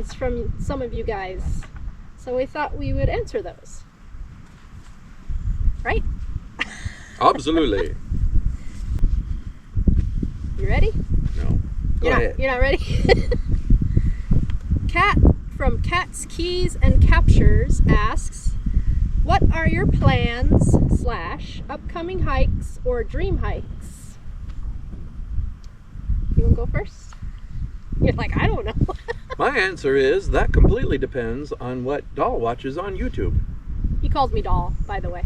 questions from some of you guys. So we thought we would answer those. Right? Absolutely. You ready? No. Go ahead. You're not ready? Kat from Cat's Keys and Captures asks, what are your plans / upcoming hikes or dream hikes? You want to go first? You're like, I don't know. My answer is that completely depends on what Doll watches on YouTube. He calls me Doll, by the way.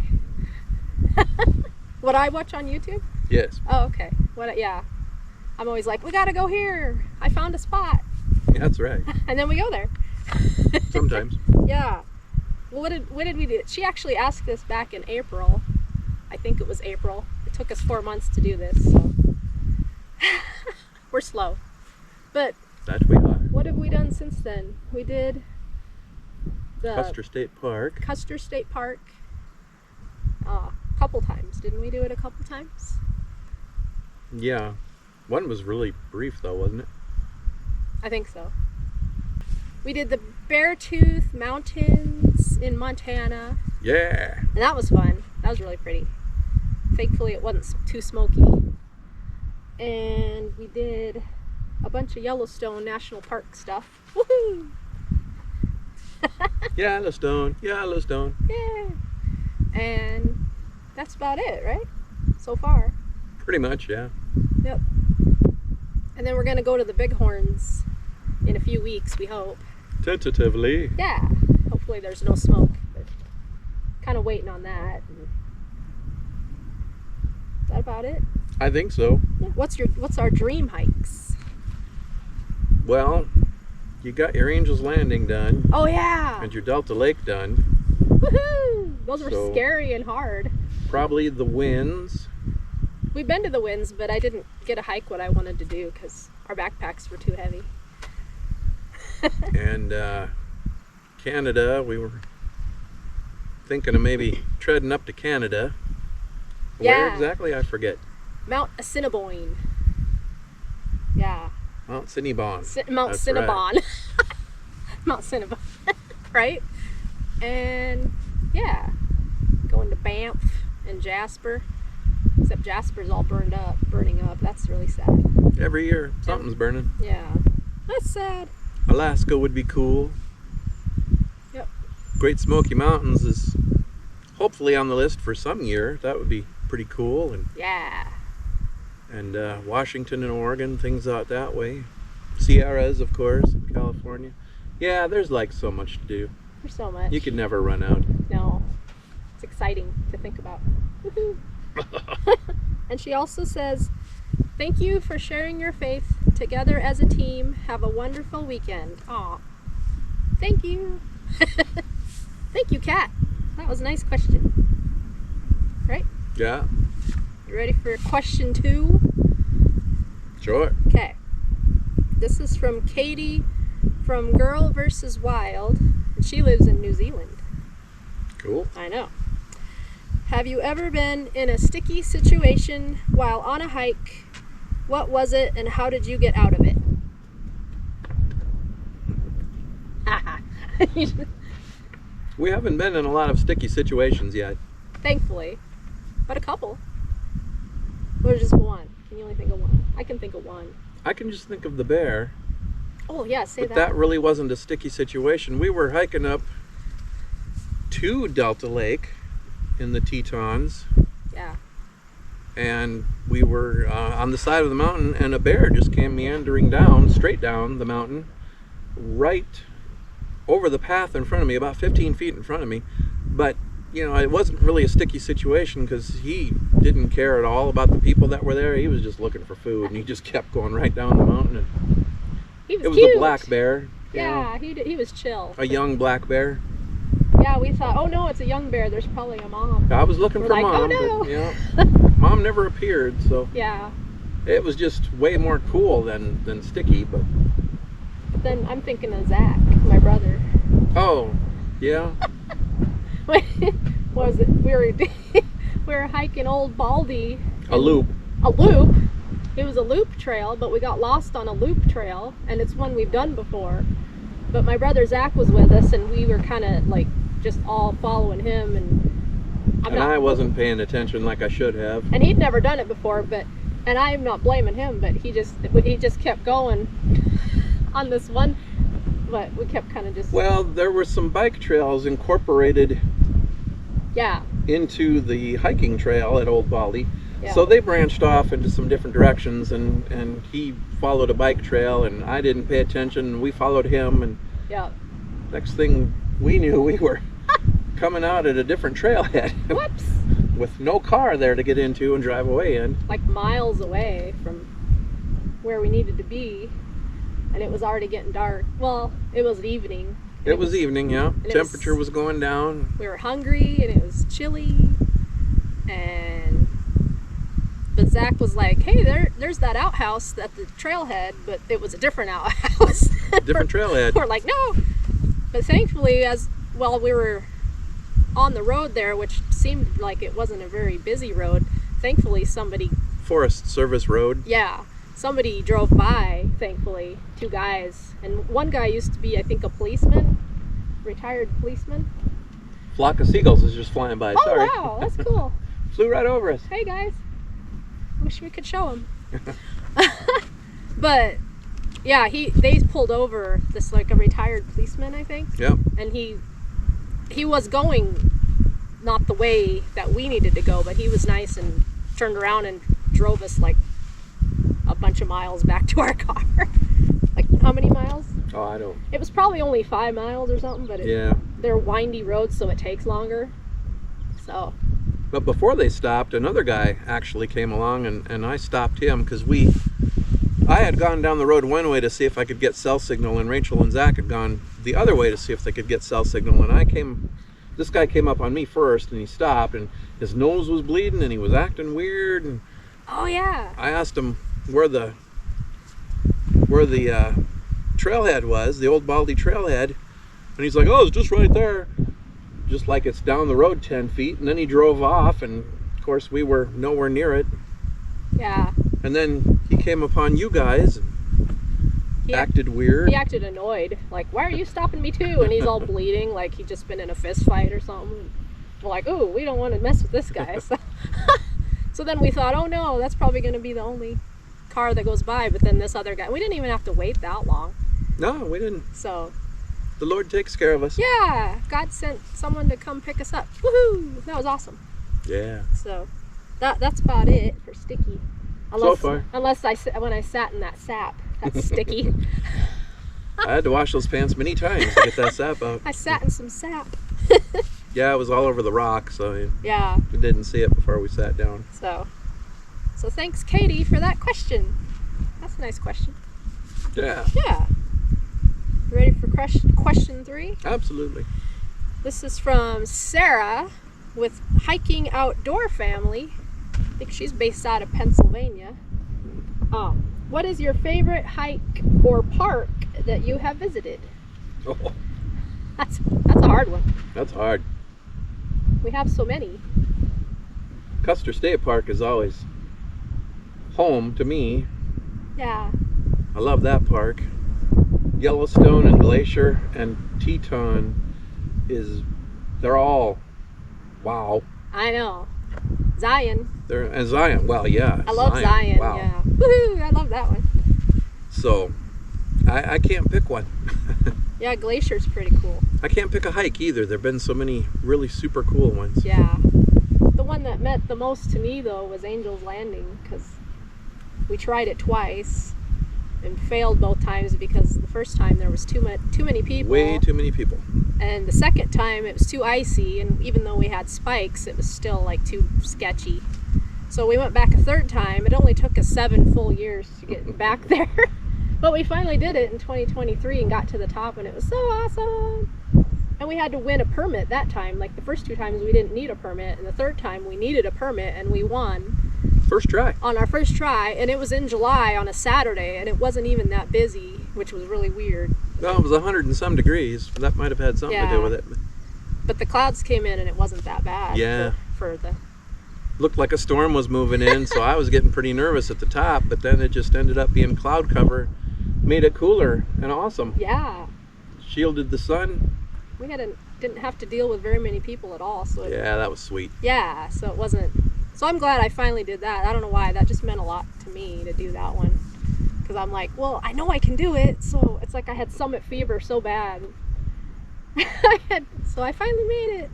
What I watch on YouTube? Yes. Oh, okay. Yeah. I'm always like, we gotta go here. I found a spot. That's right. And then we go there. Sometimes. Yeah. Well, what did we do? She actually asked this back in April. I think it was April. It took us 4 months to do this, so we're slow. But That we are. what have we done since then? We did the Custer State Park. Custer State Park a couple times. Didn't we do it a couple times? Yeah. One was really brief though, wasn't it? I think so. We did the Beartooth Mountains in Montana, Yeah. and that was fun. That was really pretty. Thankfully, it wasn't too smoky. And we did a bunch of Yellowstone National Park stuff. Woohoo! Yellowstone. Yellowstone. Yeah. And that's about it, right? So far. Pretty much, yeah. Yep. And then we're going to go to the Bighorns in a few weeks, we hope. Tentatively. Yeah. Hopefully there's no smoke, but kind of waiting on that. Is that about it? I think so. Yeah. What's our dream hikes? Well, you got your Angel's Landing done. Oh yeah. And your Delta Lake done. Woohoo! Those were So- scary and hard. Probably the Winds. We've been to the Winds, but I didn't get a hike what I wanted to do because our backpacks were too heavy. And Canada, we were thinking of maybe treading up to Canada. Where Yeah. exactly? I forget. Mount Assiniboine. Yeah. Mount Cinnabon. Mount That's Cinnabon. Mount Cinnabon. Right? And yeah, going to Banff and Jasper. Except Jasper's all burning up. That's really sad. Every year, something's burning. Yeah. That's sad. Alaska would be cool. Yep. Great Smoky Mountains is hopefully on the list for some year. That would be pretty cool. Yeah. And Washington and Oregon, things out that way. Sierras, of course, in California. Yeah, there's like so much to do. There's so much. You could never run out. No. It's exciting to think about. Woohoo. And she also says, thank you for sharing your faith together as a team. Have a wonderful weekend. Aw. Thank you. Thank you, Kat. That was a nice question. Right? Yeah, You ready for question 2? sure. Okay. This is from Katie from Girl vs. Wild, and she lives in New Zealand. Cool. I know. Have you ever been in a sticky situation while on a hike? What was it and how did you get out of it? We haven't been in a lot of sticky situations yet. Thankfully. But a couple. Or just one? Can you only think of one? I can think of one. I can just think of the bear. Oh yeah, say But that really wasn't a sticky situation. We were hiking up to Delta Lake in the Tetons, Yeah. and we were on the side of the mountain, and a bear just came meandering down, straight down the mountain, right over the path in front of me, about 15 feet in front of me. But, you know, it wasn't really a sticky situation because he didn't care at all about the people that were there. He was just looking for food, and he just kept going right down the mountain. And He was it was cute. a black bear. you know, Yeah, he was chill. a young black bear. Yeah, we thought, oh no, it's a young bear. There's probably a mom. I was looking We're for like, Mom, oh, no. but, you know, Mom never appeared, so Yeah. it was just way more cool than sticky. But But then I'm thinking of Zach, my brother. oh, yeah, What was it? We were hiking Old Baldy. a loop. A loop. It was a loop trail, but we got lost on a loop trail, and it's one we've done before. But my brother Zach was with us, and we were kind of like just all following him, and I wasn't paying attention like I should have. And he'd never done it before, and I'm not blaming him, but he just kept going on this one. But we kept kind of just. Well, there were some bike trails incorporated. Yeah. Into the hiking trail at Old Baldy. Yeah. So they branched off into some different directions, and he followed a bike trail, and I didn't pay attention, and we followed him, and yeah. Next thing we knew, we were coming out at a different trailhead. Whoops! With no car there to get into and drive away in. Like miles away from where we needed to be, and it was already getting dark. Well, it was evening. It was evening, yeah. Temperature was going down. We were hungry, and it was chilly, but Zach was like, hey, there's that outhouse at the trailhead, but it was a different outhouse. Different trailhead. We're like, no. But thankfully, while we were on the road there, which seemed like it wasn't a very busy road, thankfully somebody... Forest Service Road. Yeah. Somebody drove by, thankfully, 2 guys. And one guy used to be, I think, a policeman, retired policeman. Flock of seagulls is just flying by, oh, sorry. Wow, that's cool. Flew right over us. Hey, guys. Wish we could show them. But, yeah, they pulled over this, like, a retired policeman, I think. Yep. And he was going not the way that we needed to go, but he was nice and turned around and drove us, like, a bunch of miles back to our car. Like, how many miles? Oh, I don't. It was probably only 5 miles or something, but yeah, they're windy roads, so it takes longer. So. But before they stopped, another guy actually came along, and I stopped him because I had gone down the road one way to see if I could get cell signal, and Rachel and Zach had gone the other way to see if they could get cell signal, and this guy came up on me first, and he stopped, and his nose was bleeding, and he was acting weird, and oh yeah. I asked him where the trailhead was, the Old Baldy trailhead, and he's like, oh, it's just right there, just like it's down the road 10 feet, and then he drove off, and of course we were nowhere near it. Yeah. And then he came upon you guys, and acted weird. He acted annoyed, like, why are you stopping me too? And he's all bleeding, like he'd just been in a fist fight or something. We're like, ooh, we don't want to mess with this guy. So then we thought, oh no, that's probably going to be the only car that goes by. But then this other guy, we didn't even have to wait that long. No, we didn't. So the Lord takes care of us. Yeah, God sent someone to come pick us up. Woohoo! That was awesome. Yeah. So that's about it for sticky. So far. Unless when I sat in that sap, that's sticky. I had to wash those pants many times to get that sap out. I sat in some sap. Yeah, it was all over the rock, so yeah, we didn't see it before we sat down. So thanks, Katie, for that question. That's a nice question. Yeah. Yeah. You ready for question 3? Absolutely. This is from Sarah with Hiking Outdoor Family. I think she's based out of Pennsylvania. What is your favorite hike or park that you have visited? Oh, That's a hard one. that's hard. We have so many. Custer State Park is always home to me. Yeah. I love that park. Yellowstone and Glacier and Teton they're all wow. I know. Zion. And Zion, well, yeah. I love Zion. Wow. Yeah. Woohoo! I love that one. So, I can't pick one. Yeah, Glacier's pretty cool. I can't pick a hike either. There've been so many really super cool ones. Yeah. The one that meant the most to me, though, was Angel's Landing, because we tried it twice and failed both times because the first time there was too many people. Way too many people. And the second time it was too icy, and even though we had spikes, it was still like too sketchy. So we went back a third time. It only took us 7 full years to get back there. But we finally did it in 2023 and got to the top, and it was so awesome. And we had to win a permit that time. Like the first 2 times we didn't need a permit, and the third time we needed a permit, and we won. First try. On our first try, and it was in July on a Saturday, and it wasn't even that busy, which was really weird. Well, it was 100 and some degrees. That might have had something to do with it. But the clouds came in, and it wasn't that bad. Yeah. For the... Looked like a storm was moving in, so I was getting pretty nervous at the top, but then it just ended up being cloud cover. Made it cooler and awesome. Yeah. shielded the sun. We didn't have to deal with very many people at all. So Yeah, that was sweet. Yeah, so it wasn't. So I'm glad I finally did that. I don't know why. That just meant a lot to me to do that one. Because I'm like, well, I know I can do it. So it's like I had summit fever so bad. So I finally made it.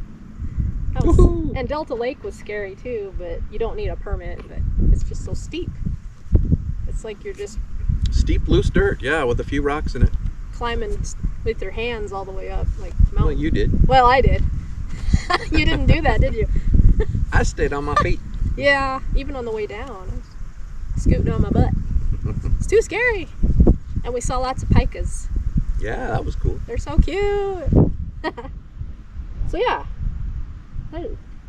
And Delta Lake was scary too, but you don't need a permit. But it's just so steep. It's like you're just steep, loose dirt. Yeah, with a few rocks in it. Climbing with your hands all the way up, like the mountain. Well, you did. Well, I did. You didn't do that, did you? I stayed on my feet. Yeah, even on the way down, I was scooting on my butt. It's too scary. And we saw lots of pikas. Yeah, that was cool. They're so cute. So yeah,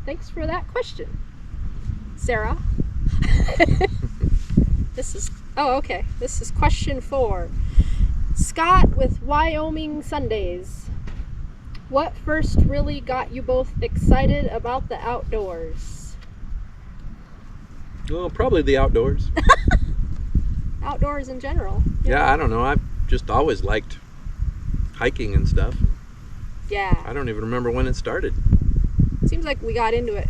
thanks for that question, Sarah. This is question 4. Scott with Wyoming Sundays. What first really got you both excited about the outdoors? Well, probably the outdoors. Outdoors in general. Yeah, I don't know. I've just always liked hiking and stuff. Yeah. I don't even remember when it started. Seems like we got into it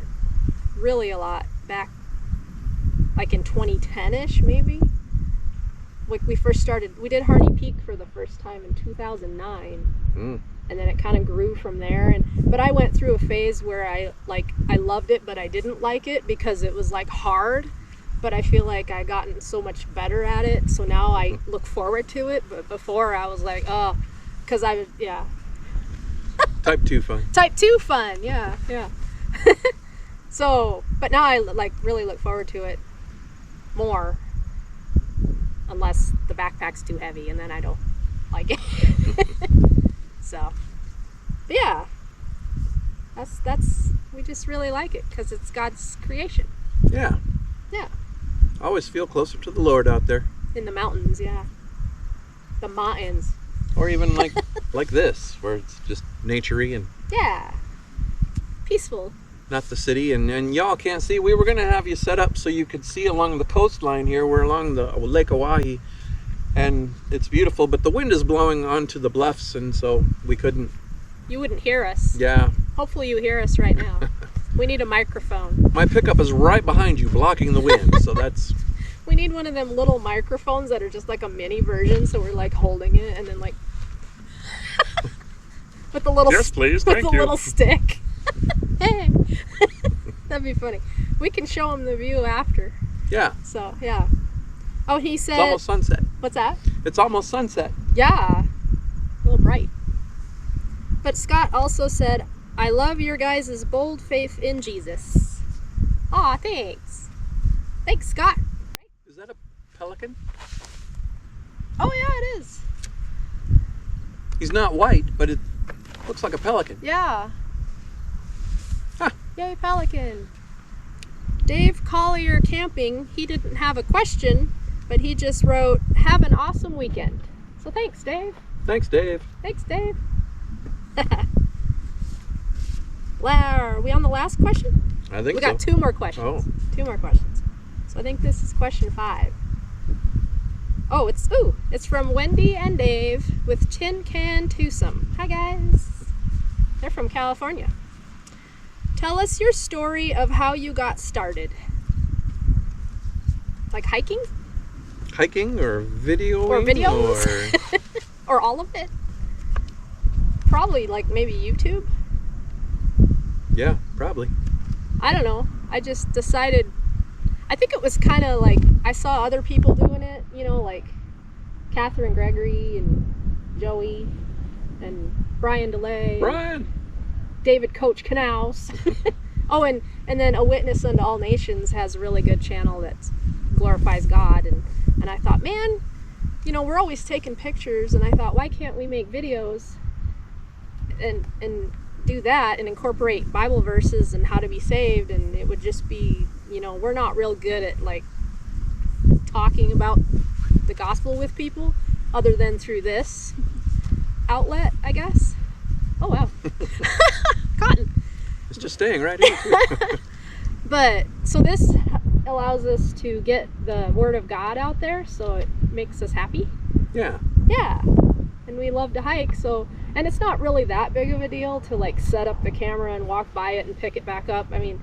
really a lot back like in 2010-ish maybe. Like we first started, we did Harney Peak for the first time in 2009. And then it kind of grew from there. But I went through a phase where I loved it, but I didn't like it because it was like hard. But I feel like I gotten so much better at it. So now I look forward to it. But before I was like, oh, because I was, yeah. Type 2 fun. Type 2 fun, yeah. So, but now I really look forward to it more. Unless the backpack's too heavy, and then I don't like it. So, but yeah, we just really like it because it's God's creation. Yeah. Yeah. I always feel closer to the Lord out there. In the mountains, yeah. The mountains. Or even like this, where it's just naturey and yeah, peaceful. Not the city, and y'all can't see. We were gonna have you set up so you could see along the coastline here. We're along the Lake Oahe, and it's beautiful. But the wind is blowing onto the bluffs, and so we couldn't. You wouldn't hear us. Yeah. Hopefully you hear us right now. We need a microphone. My pickup is right behind you, blocking the wind. So that's. We need one of them little microphones that are just like a mini version, so we're like holding it and then like with the little yes, please. with Thank the you. little stick. Hey, that'd be funny. We can show them the view after. Yeah. So yeah. Oh, he said. It's almost sunset. What's that? It's almost sunset. Yeah. A little bright. But Scott also said, "I love your guys' bold faith in Jesus." Aw, thanks. Thanks, Scott. Is that a pelican? Oh yeah, it is. He's not white, but it looks like a pelican. Yeah. Huh. Yay, pelican. Dave Collier Camping, he didn't have a question, but he just wrote, "Have an awesome weekend." So thanks, Dave. Thanks, Dave. Thanks, Dave. Are we on the last question? I think we got 2 more questions. Oh. 2 more questions. So I think this is question 5. Oh, it's from Wendy and Dave with Tin Can Twosome. Hi guys. They're from California. Tell us your story of how you got started. Like hiking? Hiking or videoing? Or videos? Or all of it? Probably like maybe YouTube? Yeah, probably. I don't know. I just decided, I think it was kind of like, I saw other people doing it, you know, like Catherine Gregory and Joey and Brian DeLay. Brian! David Coach Canals. Oh, and then A Witness Unto All Nations has a really good channel that glorifies God. And I thought, man, you know, we're always taking pictures. And I thought, why can't we make videos and do that and incorporate Bible verses and how to be saved? And it would just be, you know, we're not real good at like talking about the gospel with people other than through this outlet, I guess. Oh wow. Cotton. It's just staying right here. But so this allows us to get the word of God out there, so it makes us happy. Yeah. Yeah. And we love to hike, so And it's not really that big of a deal to like set up the camera and walk by it and pick it back up. I mean,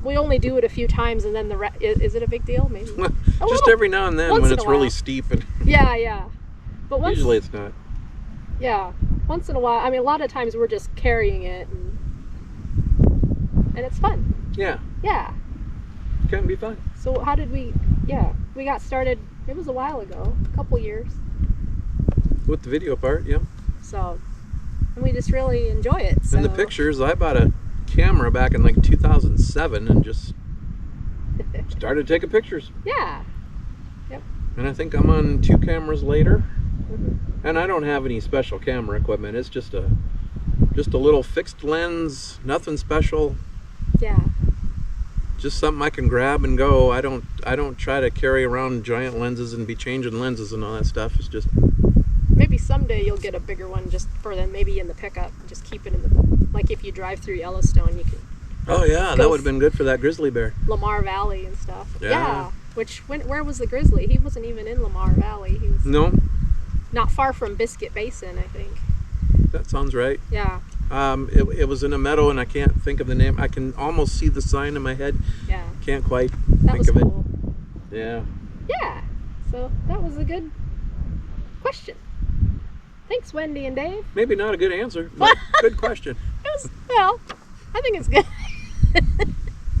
we only do it a few times, and then is it a big deal? Maybe. Just every now and then once when in it's a while. really steep. And Yeah. But usually it's not. Yeah, once in a while. I mean, a lot of times we're just carrying it, and it's fun. Yeah. Yeah. It can be fun. So how did we? Yeah, we got started. It was a while ago, a couple years. With the video part, yeah. So, and we just really enjoy it. So. And the pictures, I bought a camera back in like 2007 and just started taking pictures. Yeah. Yep. And I think I'm on 2 cameras later. Mm-hmm. And I don't have any special camera equipment. It's just a little fixed lens, nothing special. Yeah. Just something I can grab and go. I don't try to carry around giant lenses and be changing lenses and all that stuff. It's just Maybe someday you'll get a bigger one just for them, maybe in the pickup. Just keep it in the, like if you drive through Yellowstone, you can. Oh yeah, that would have been good for that grizzly bear. Lamar Valley and stuff. Yeah. Where was the grizzly? He wasn't even in Lamar Valley. He was No, not far from Biscuit Basin, I think. that sounds right. Yeah. It was in a meadow, and I can't think of the name. I can almost see the sign in my head. Yeah. Can't quite That think was of cool. it. Yeah. Yeah. So that was a good question. Thanks, Wendy and Dave. Maybe not a good answer, but good question. It was, well, I think it's good.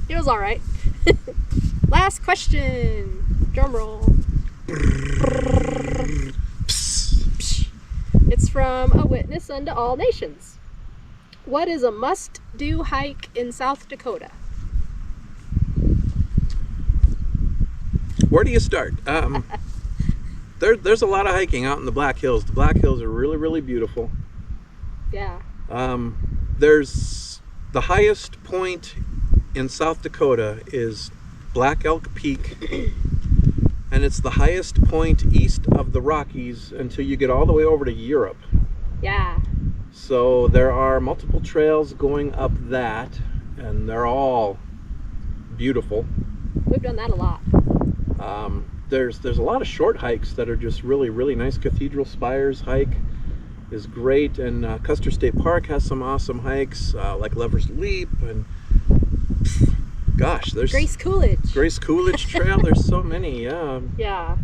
It was all right. Last question. Drum roll. It's from A Witness Unto All Nations. What is a must-do hike in South Dakota? Where do you start? There's a lot of hiking out in the Black Hills. The Black Hills are really, really beautiful. Yeah. There's the highest point in South Dakota is Black Elk Peak, and it's the highest point east of the Rockies until you get all the way over to Europe. Yeah. So there are multiple trails going up that, and they're all beautiful. We've done that a lot. There's a lot of short hikes that are just really, really nice. Cathedral Spires hike is great, and Custer State Park has some awesome hikes, like Lover's Leap, and gosh, there's Grace Coolidge Trail. There's so many. Yeah. Yeah.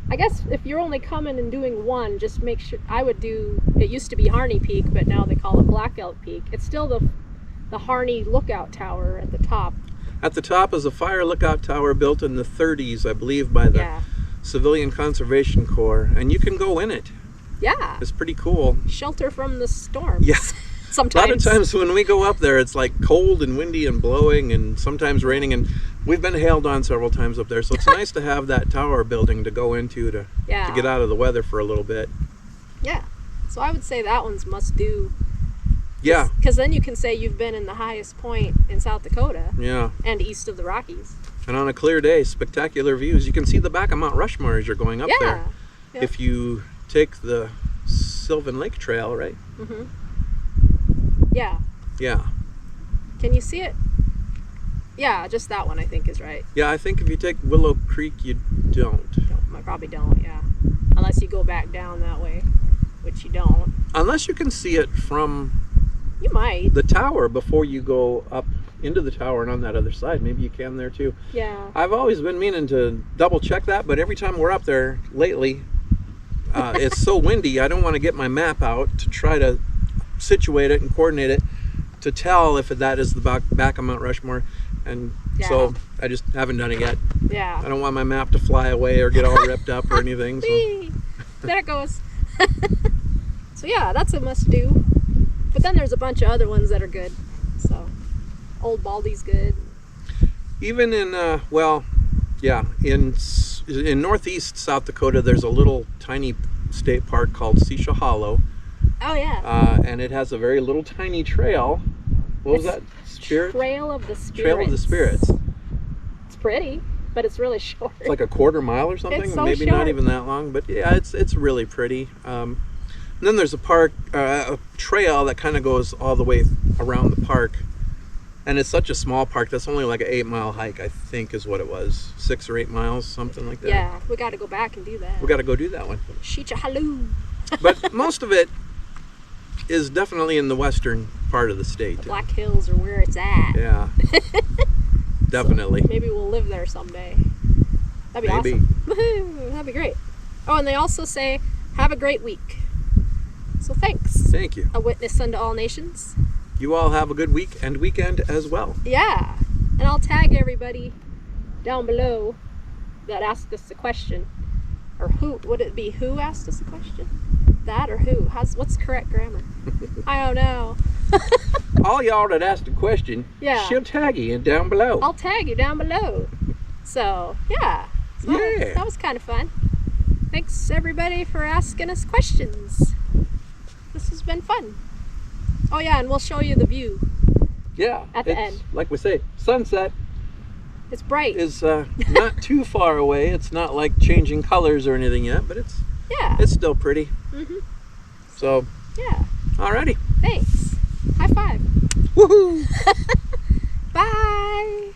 I guess if you're only coming and doing one, just make sure. I would do. It used to be Harney Peak, but now they call it Black Elk Peak. It's still the Harney Lookout Tower at the top. At the top is a fire lookout tower built in the 30s, I believe, by the Civilian Conservation Corps, and you can go in it. Yeah. It's pretty cool. Shelter from the storms. Yeah. Sometimes. A lot of times when we go up there, it's like cold and windy and blowing and sometimes raining, and we've been hailed on several times up there. So it's nice to have that tower building to go into to get out of the weather for a little bit. Yeah. So I would say that one's must do. Yeah. Because then you can say you've been in the highest point in South Dakota. Yeah. And east of the Rockies. And on a clear day, spectacular views. You can see the back of Mount Rushmore as you're going up there. Yeah. If you take the Sylvan Lake Trail, right? Mm-hmm. Yeah. Yeah. Can you see it? Yeah, just that one I think is right. Yeah, I think if you take Willow Creek, you don't. I probably don't, yeah. Unless you go back down that way, which you don't. Unless you can see it from You might. the tower before you go up into the tower and on that other side. Maybe you can there too. Yeah. I've always been meaning to double check that, but every time we're up there lately, it's so windy, I don't want to get my map out to try to situate it and coordinate it to tell if that is the back of Mount Rushmore. And so I just haven't done it yet. Yeah. I don't want my map to fly away or get all ripped up or anything. So. Whee! There it goes. So yeah, that's a must do. But then there's a bunch of other ones that are good. So Old Baldy's good. Even in in northeast South Dakota, there's a little tiny state park called Seisha Hollow. Oh yeah. And it has a very little tiny trail. What was that? Spirit? Trail of the Spirits. Trail of the Spirits. It's pretty, but it's really short. It's like a quarter mile or something. It's so Maybe short. not even that long, but yeah, it's really pretty. And then there's a trail that kind of goes all the way around the park. And it's such a small park. That's only like an 8-mile hike, I think is what it was. 6 or 8 miles, something like that. Yeah, we got to go back and do that. We got to go do that one. Sheecha Haloo. But most of it, is definitely in the western part of the state. Black Hills are where it's at. Yeah. Definitely. So maybe we'll live there someday. That'd be Maybe. awesome. Woohoo! That'd be great. Oh, and they also say, have a great week. So thanks. Thank you. A witness unto all nations. You all have a good week and weekend as well. Yeah. And I'll tag everybody down below that asked us the question. Or who, would it be who asked us the question? That or who? What's correct grammar? I don't know. All y'all that asked a question, Yeah. she'll tag you down below. I'll tag you down below. So, yeah. So Yeah. That was kind of fun. Thanks, everybody, for asking us questions. This has been fun. Oh, yeah, and we'll show you the view. Yeah. At the it's, end. Like we say, sunset It's bright. is not too far away. It's not like changing colors or anything yet, but it's Yeah. still pretty. Mm-hmm. So, Yeah. alrighty. Thanks. High five. Woohoo! Bye.